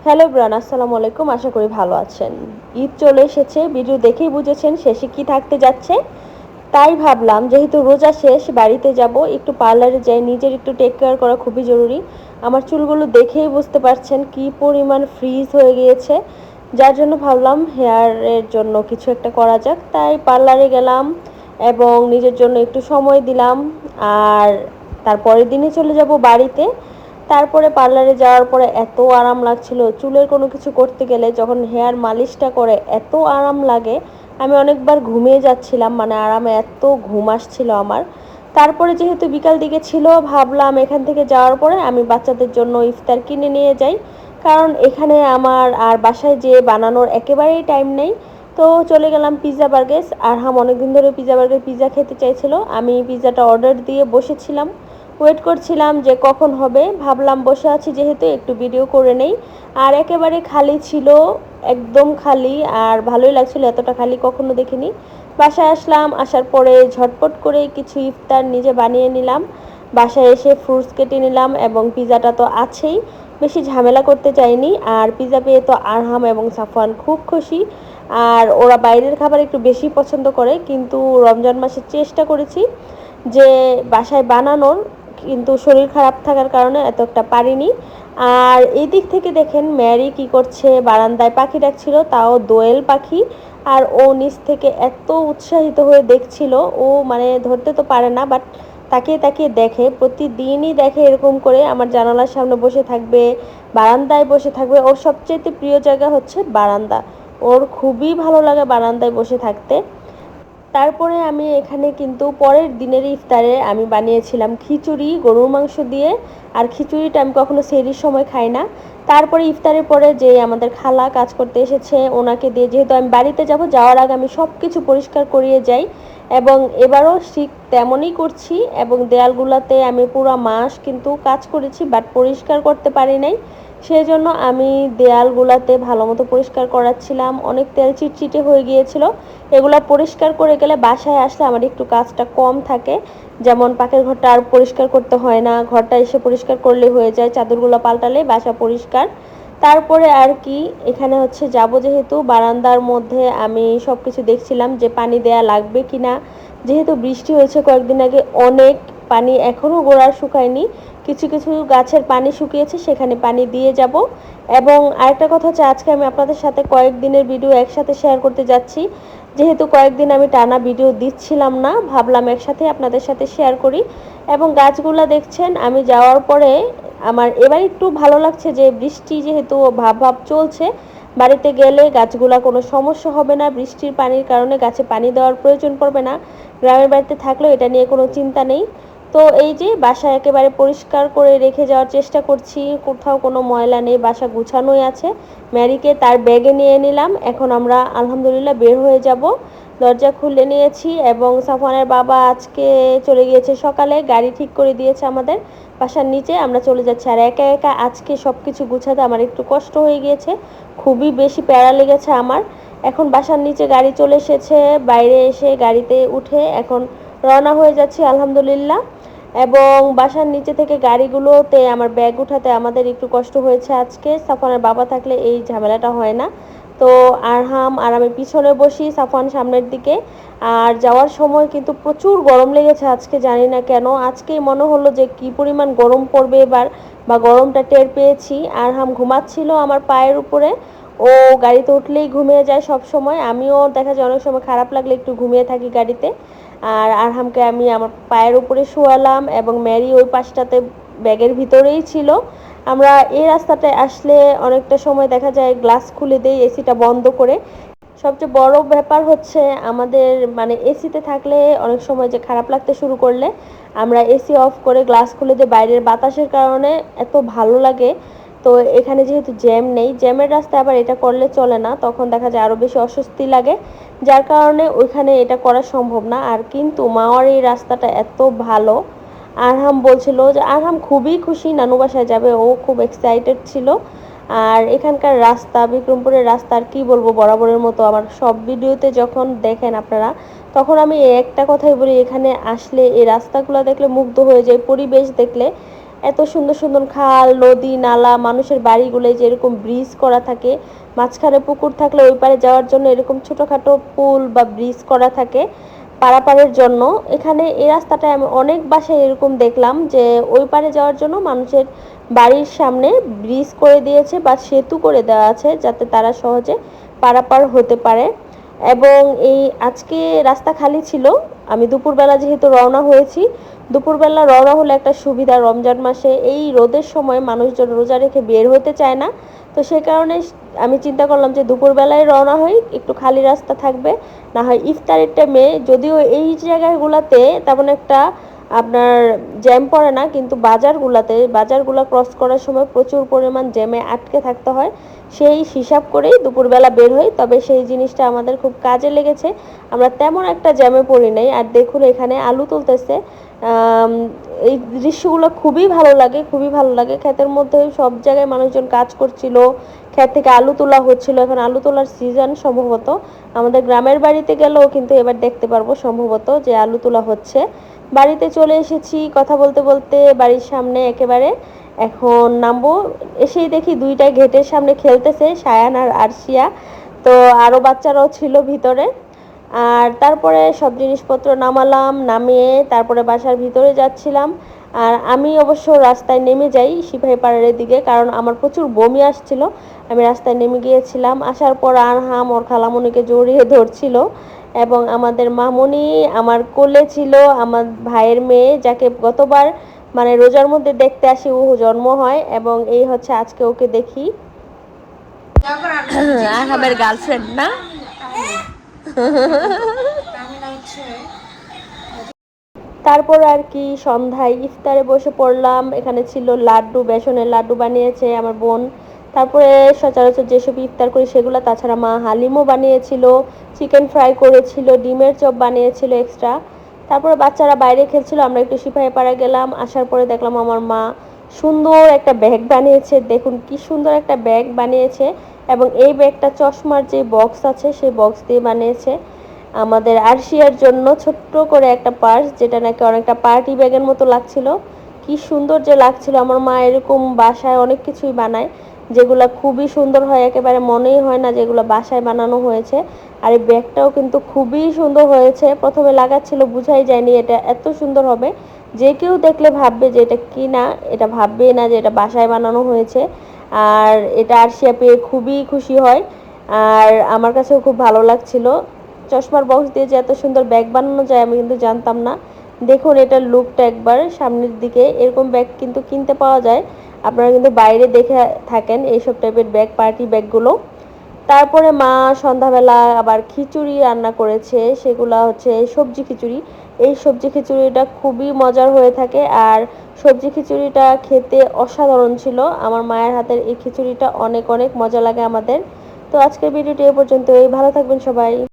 Hello bran, আসসালামু আলাইকুম। আশা করি ভালো আছেন। ঈদ চলে এসেছে, ভিডিও দেখেই বুঝেছেন শেষে কি থাকতে যাচ্ছে। তাই ভাবলাম যেহেতু রোজা শেষ, বাড়িতে যাব, একটু পার্লারে যাই, নিজের একটু টেক কেয়ার করা খুবই জরুরি। আমার চুলগুলো দেখেই বুঝতে পারছেন কি পরিমাণ ফ্রিজ হয়ে গিয়েছে, যার জন্য ভাবলাম হেয়ারের জন্য কিছু একটা করা যাক। তাই পার্লারে গেলাম এবং নিজের জন্য একটু সময় দিলাম। আর তারপরের দিনে চলে যাব বাড়িতে। তারপরে পার্লারে যাওয়ার পরে এত আরাম লাগছিল, চুলের কোনো কিছু করতে গেলে যখন হেয়ার মালিশটা করে এত আরাম লাগে, আমি অনেকবার ঘুমিয়ে যাচ্ছিলাম, মানে আরামে এত ঘুম আসছিল আমার। তারপরে যেহেতু বিকাল দিকে ছিল, ভাবলাম এখান থেকে যাওয়ার পরে আমি বাচ্চাদের জন্য ইফতার কিনে নিয়ে যাই, কারণ এখানে আমার আর বাসায় যেয়ে বানানোর একেবারেই টাইম নেই। তো চলে গেলাম পিৎজা বার্গেস। আর অনেকদিন ধরে পিৎজা খেতে চাইছিল। আমি পিৎজাটা অর্ডার দিয়ে বসেছিলাম, ওয়েট করছিলাম যে কখন হবে। ভাবলাম বসে আছি যেহেতু একটু ভিডিও করে নেই। আর একেবারে খালি ছিল, একদম খালি, আর ভালোই লাগছিল, এতটা খালি কখনো দেখিনি। বাসায় আসলাম, আসার পরে ঝটপট করে কিছু ইফতার নিজে বানিয়ে নিলাম। বাসায় এসে ফ্রুটস কেটে নিলাম এবং পিৎজাটা তো আছেই, বেশি ঝামেলা করতে চাইনি। আর পিৎজা পেয়ে তো আরহাম এবং সাফওয়ান খুব খুশি। আর ওরা বাইরের খাবার একটু বেশি পছন্দ করে, কিন্তু রমজান মাসে চেষ্টা করেছি যে বাসায় বানানোর, কিন্তু শরীর খারাপ থাকার কারণে এত একটা পারিনি। আর এই দিক থেকে দেখেন ম্যারি কি করছে, বারান্দায় পাখি ডাকছিল, তাও দোয়েল পাখি। আর ও নিচ থেকে এত উৎসাহিত হয়ে দেখছিল, ও মানে ধরতে তো পারে না, বাট তাকিয়ে তাকিয়ে দেখে, প্রতিদিনই দেখে এরকম করে আমার জানালার সামনে বসে থাকবে, বারান্দায় বসে থাকবে। ওর সবচেয়ে প্রিয় জায়গা হচ্ছে বারান্দা, ওর খুবই ভালো লাগে বারান্দায় বসে থাকতে। তারপরে আমি এখানে কিন্তু পরের দিনের ইফতারে আমি বানিয়েছিলাম খিচুড়ি গরুর মাংস দিয়ে। আর খিচুড়িটা আমি কখনো সেহরির সময় খাই না। তারপরে ইফতারের পরে যে আমাদের খালা কাজ করতে এসেছে, ওনাকে দিয়ে, যেহেতু আমি বাড়িতে যাব, যাওয়ার আগে আমি সব কিছু পরিষ্কার করিয়ে যাই, এবং এবারও ঠিক তেমনই করছি। এবং দেয়ালগুলোতে আমি পুরো মাস কিন্তু কাজ করেছি, বাট পরিষ্কার করতে পারি নাই। সেই জন্য আমি দেয়ালগুলোতে ভালো মতো পরিষ্কার করাচ্ছিলাম, অনেক তেল চিটচিটে হয়ে গিয়েছিল। এগুলো পরিষ্কার করে গেলে বাসায় আসলে আমার একটু কাজটা কম থাকে। যেমন পাকের ঘরটা আর পরিষ্কার করতে হয় না, ঘরটা এসে পরিষ্কার করলে হয়ে যায়, চাদরগুলো পাল্টালে বাসা পরিষ্কার। তারপরে আর কি, এখানে হচ্ছে যাব যেহেতু, বারান্দার মধ্যে আমি সব কিছু দেখছিলাম যে পানি দেয়া লাগবে কি না। যেহেতু বৃষ্টি হয়েছে কয়েকদিন আগে, অনেক পানি এখনও গোড়ার শুকায়নি, কিছু কিছু গাছের পানি শুকিয়েছে, সেখানে পানি দিয়ে যাব। এবং আরেকটা কথা হচ্ছে, আজকে আমি আপনাদের সাথে কয়েকদিনের ভিডিও একসাথে শেয়ার করতে যাচ্ছি। যেহেতু কয়েকদিন আমি টানা ভিডিও দিচ্ছিলাম না, ভাবলাম একসাথে আপনাদের সাথে শেয়ার করি। এবং গাছগুলো দেখছেন আমি যাওয়ার পরে আমার এবার একটু ভালো লাগছে যে বৃষ্টি যেহেতু ভাব ভাব চলছে, বাড়িতে গেলে গাছগুলা কোনো সমস্যা হবে না, বৃষ্টির পানির কারণে গাছে পানি দেওয়ার প্রয়োজন পড়বে না। গ্রামের বাড়িতে থাকলেও এটা নিয়ে কোনো চিন্তা নেই। তো এই যে বাসা একেবারে পরিষ্কার করে রেখে যাওয়ার চেষ্টা করছি, কোথাও কোনো ময়লা নেই, বাসা গুছানোই আছে। ম্যারিকে তার ব্যাগে নিয়ে নিলাম, এখন আমরা আলহামদুলিল্লাহ বের হয়ে যাব। দরজা খুলে নিয়েছি এবং সাফওয়ানের বাবা আজকে চলে গিয়েছে সকালে, গাড়ি ঠিক করে দিয়েছে আমাদের বাসার নিচে, আমরা চলে যাচ্ছি। আর একা একা আজকে সব কিছু গুছাতে আমার একটু কষ্ট হয়ে গিয়েছে, খুবই বেশি প্যারা লেগেছে আমার। এখন বাসার নিচে গাড়ি চলে এসেছে, বাইরে এসে গাড়িতে উঠে এখন রওনা হয়ে যাচ্ছি আলহামদুলিল্লাহ। এবং বাসার নিচে থেকে গাড়িগুলোতে আমার ব্যাগ উঠাতে আমাদের একটু কষ্ট হয়েছে আজকে, সাফওয়ানের বাবা থাকলে এই ঝামেলাটা হয় না। তো আরহাম আর আমি পিছনে বসি, সাফওয়ান সামনের দিকে। আর যাওয়ার সময় কিন্তু প্রচুর গরম লেগেছে আজকে, জানি না কেন, আজকেই মনে হলো যে কি পরিমাণ গরম পড়বে এবার, বা গরমটা টের পেয়েছি। আরহাম ঘুমাচ্ছিল আমার পায়ের উপরে, ও গাড়িতে উঠলেই ঘুমিয়ে যায় সব সময়, আমিও দেখা যায় অনেক সময় খারাপ লাগলে একটু ঘুমিয়ে থাকি গাড়িতে। আর আরহামকে আমি আমার পায়ের উপরে শোয়ালাম এবং ম্যারি ওই পাশটাতে ব্যাগের ভিতরেই ছিল। আমরা এই রাস্তাটায় আসলে অনেকটা সময় দেখা যায় গ্লাস খুলে দেই এসিটা বন্ধ করে। সবচেয়ে বড় ব্যাপার হচ্ছে আমাদের, মানে এসিতে থাকলে অনেক সময় যে খারাপ লাগতে শুরু করলে আমরা এসি অফ করে গ্লাস খুলে দিয়ে বাইরের বাতাসের কারণে এত ভালো লাগে। তো এখানে যেহেতু জ্যাম নেই, জ্যামের রাস্তায় আবার এটা করলে চলে না, তখন দেখা যায় আরও বেশি অস্বস্তি লাগে, যার কারণে ওইখানে এটা করা সম্ভব না। আর কিন্তু মাওয়ার এই রাস্তাটা এত ভালো, আরহাম বলছিল যে আরহাম খুবই খুশি নানু বাসায় যাবে, ও খুব এক্সাইটেড ছিল। আর এখানকার রাস্তা, বিক্রমপুরের রাস্তা আর কি বলবো, বরাবরের মতো আমার সব ভিডিওতে যখন দেখেন আপনারা, তখন আমি একটা কথাই বলি, এখানে আসলে এই রাস্তাগুলো দেখলে মুগ্ধ হয়ে যায়, পরিবেশ দেখলে এত সুন্দর সুন্দর খাল, নদী, নালা, মানুষের বাড়িগুলো যেরকম ব্রিজ করা থাকে, মাঝখানে পুকুর থাকলে ওই পারে যাওয়ার জন্য এরকম ছোটোখাটো পুল বা ব্রিজ করা থাকে পারাপারের জন্য। এখানে এই রাস্তাটা আমি অনেক বাসায় এরকম দেখলাম যে ওই পারে যাওয়ার জন্য মানুষের বাড়ির সামনে ব্রিজ করে দিয়েছে বা সেতু করে দেওয়া আছে যাতে তারা সহজে পারাপার হতে পারে। এবং এই আজকে রাস্তা খালি ছিল, আমি দুপুরবেলা যেহেতু রওনা হয়েছি, দুপুরবেলা রওনা হলে একটা সুবিধা, রমজান মাসে এই রোদের সময় মানুষজন রোজা রেখে বের হতে চায় না। তো সেই কারণে আমি চিন্তা করলাম যে দুপুরবেলায় রওনা হই, একটু খালি রাস্তা থাকবে, না হয় ইফতারের টাইমে, যদিও এই জায়গাগুলোতে তেমন একটা আপনার জ্যাম পড়ে না, কিন্তু বাজারগুলো ক্রস করার সময় প্রচুর পরিমাণ জ্যামে আটকে থাকতে হয়। সেই হিসাব করেই দুপুরবেলা বের হই, তবে সেই জিনিসটা আমাদের খুব কাজে লেগেছে, আমরা তেমন একটা জ্যামে পড়ি নাই। আর দেখুন এখানে আলু তুলতেছে, এই দৃশ্যগুলো খুবই ভালো লাগে, খুবই ভালো লাগে। ক্ষেতের মধ্যে সব জায়গায় মানুষজন কাজ করছিল, ক্ষেত থেকে আলু তোলা হচ্ছিল, এখন আলু তোলার সিজন সম্ভবত। আমাদের গ্রামের বাড়িতে গেলেও কিন্তু এবার দেখতে পারবো সম্ভবত যে আলু তোলা হচ্ছে। বাড়িতে চলে এসেছি কথা বলতে বলতে, বাড়ির সামনে একেবারে, এখন নামবো। এসেই দেখি দুইটা গেটের সামনে খেলতেছে, সায়ান আর আরশিয়া। তো আরও বাচ্চারাও ছিল ভিতরে। আর তারপরে সব জিনিসপত্র নামালাম, নামিয়ে তারপরে বাসার ভিতরে যাচ্ছিলাম। আর আমি অবশ্য রাস্তায় নেমে যাই সিপাহী পাড়ারের দিকে, কারণ আমার প্রচুর বমি আসছিল। আমি রাস্তায় নেমে গিয়েছিলাম, আসার পর আরহাম ওর খালামণিকে জড়িয়ে ধরছিল, এবং আমাদের মামুনি আমার কোলে ছিল, আমার ভাইয়ের মেয়ে, যাকে গতবার মানে রোজার মধ্যে দেখতে আসি, ও জন্ম হয়, এবং এই হচ্ছে আজকে ওকে দেখি। আরহামের গার্লফ্রেন্ড না? তারপর আর কি সন্ধ্যায় ইফতারে বসে পড়লাম। এখানে ছিল লাড্ডু, বেসনের লাড্ডু বানিয়েছে আমার বোন। তারপরে সচরাচর যেসব ইফতার করি সেগুলো, তাছাড়া মা হালিমও বানিয়েছিল, চিকেন ফ্রাই করেছিল, ডিমের চপ বানিয়েছিল এক্সট্রা। তারপরে বাচ্চারা বাইরে খেলছিল, আমরা একটু সিপাহী পাড়া গেলাম। আসার পরে দেখলাম আমার মা সুন্দর একটা ব্যাগ বানিয়েছে, দেখুন কি সুন্দর একটা ব্যাগ বানিয়েছে, এবং এই ব্যাগটা চশমার যে বক্স আছে সেই বক্স দিয়ে বানিয়েছে। আমাদের আরশিয়ার জন্য ছোট্ট করে একটা পার্স, যেটা নাকি অনেকটা পার্টি ব্যাগের মতো লাগছিল, কি সুন্দর যে লাগছিল। আমার মা এরকম বাসায় অনেক কিছুই বানায় যেগুলো খুবই সুন্দর হয়, একেবারে মনেই হয় না যেগুলো বাসায় বানানো হয়েছে। আর এই ব্যাগটাও কিন্তু খুবই সুন্দর হয়েছে, প্রথমে লাগাচ্ছিল বুঝাই যায়নি এটা এত সুন্দর হবে, যে কেউ দেখলে ভাববে যে এটা কি না, এটা ভাববেই না যে এটা বাসায় বানানো হয়েছে। আর এটা আরশিয়া পেয়ে খুবই খুশি হয়, আর আমার কাছেও খুব ভালো লাগছিল। চশমার বক্স দিয়ে যে এত সুন্দর ব্যাগ বানানো যায় আমি কিন্তু জানতাম না। দেখুন এটার লুকটা একবার সামনের দিকে, এরকম ব্যাগ কিন্তু কিনতে পাওয়া যায়, আপনারা কিন্তু বাইরে দেখে থাকেন এইসব টাইপের ব্যাগ, পার্টি ব্যাগগুলো। তারপরে মা সন্ধ্যাবেলা আবার খিচুড়ি রান্না করেছে, সেগুলো হচ্ছে সবজি খিচুড়ি। এই সবজি খিচুড়িটা খুবই মজার হয়ে থাকে, আর সবজি খিচুড়িটা খেতে অসাধারণ ছিল। আমার মায়ের হাতের এই খিচুড়িটা অনেক অনেক মজা লাগে আমাদের। তো আজকের ভিডিওটি এ পর্যন্তই, ভালো থাকবেন সবাই।